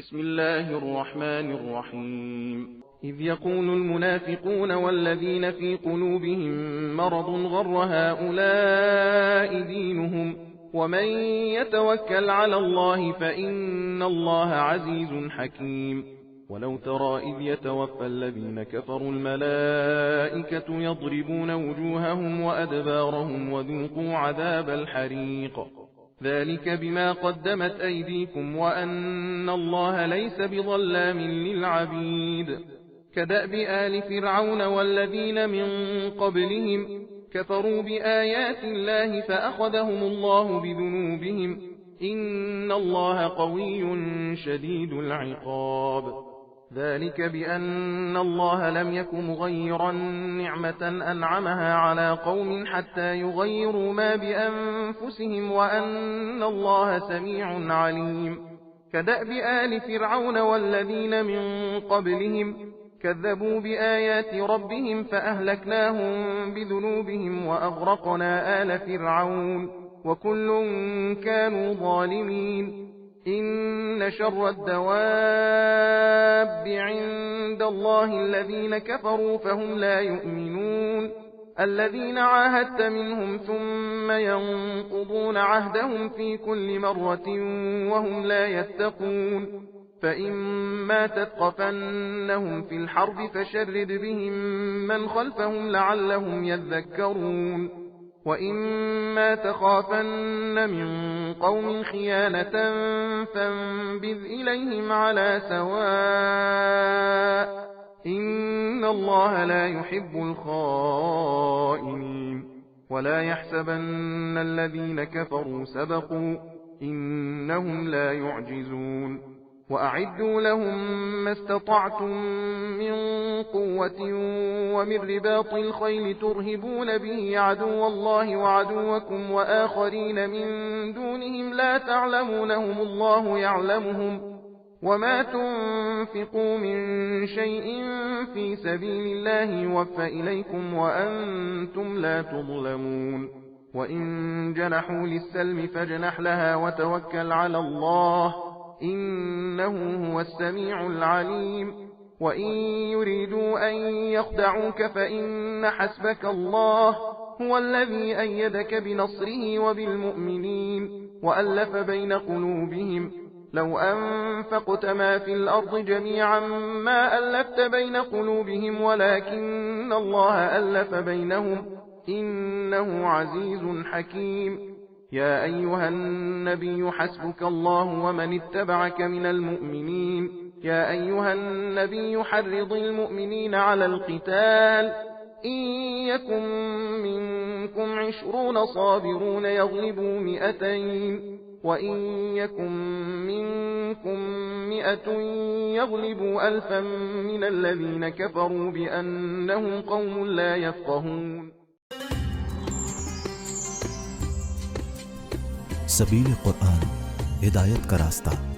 بسم الله الرحمن الرحيم. إذ يقول المنافقون والذين في قلوبهم مرض غر هؤلاء دينهم ومن يتوكل على الله فإن الله عزيز حكيم. ولو ترى إذ يتوفى الذين كفروا الملائكة يضربون وجوههم وأدبارهم وذوقوا عذاب الحريق ذلك بما قدمت أيديكم وأن الله ليس بظلام للعبيد. كدأب آل فرعون والذين من قبلهم كفروا بآيات الله فأخذهم الله بذنوبهم إن الله قوي شديد العقاب. ذلك بأن الله لم يك مغيرا نعمة أنعمها على قوم حتى يغيروا ما بأنفسهم وأن الله سميع عليم. كدأب آل فرعون والذين من قبلهم كذبوا بآيات ربهم فأهلكناهم بذنوبهم وأغرقنا آل فرعون وكل كانوا ظالمين. إن شر الدواب عند الله الذين كفروا فهم لا يؤمنون. الذين عاهدت منهم ثم ينقضون عهدهم في كل مرة وهم لا يتقون. فإما تثقفنهم في الحرب فشرد بهم من خلفهم لعلهم يذكرون. وإما تخافن من قوم خيانة فانبذ إليهم على سواء إن الله لا يحب الخائنين. ولا يحسبن الذين كفروا سبقوا إنهم لا يعجزون. وأعدوا لهم ما استطعتم من قوة ومن رباط الخيل ترهبون به عدو الله وعدوكم وآخرين من دونهم لا تعلمونهم الله يعلمهم. وما تنفقوا من شيء في سبيل الله يوفى إليكم وأنتم لا تظلمون. وإن جنحوا للسلم فاجنح لها وتوكل على الله إنه هو السميع العليم. وإن يريدوا أن يخدعوك فإن حسبك الله هو الذي أيدك بنصره وبالمؤمنين وألف بين قلوبهم. لو أنفقت ما في الأرض جميعا ما ألفت بين قلوبهم ولكن الله ألف بينهم إنه عزيز حكيم. يا أيها النبي حسبك الله ومن اتبعك من المؤمنين. يا أيها النبي حرض المؤمنين على القتال إن يكن منكم 20 صابرون يغلبوا 200 وإن يكن منكم 100 يغلبوا 1000 من الذين كفروا بأنهم قوم لا يفقهون. सबील कुरान हिदायत का रास्ता।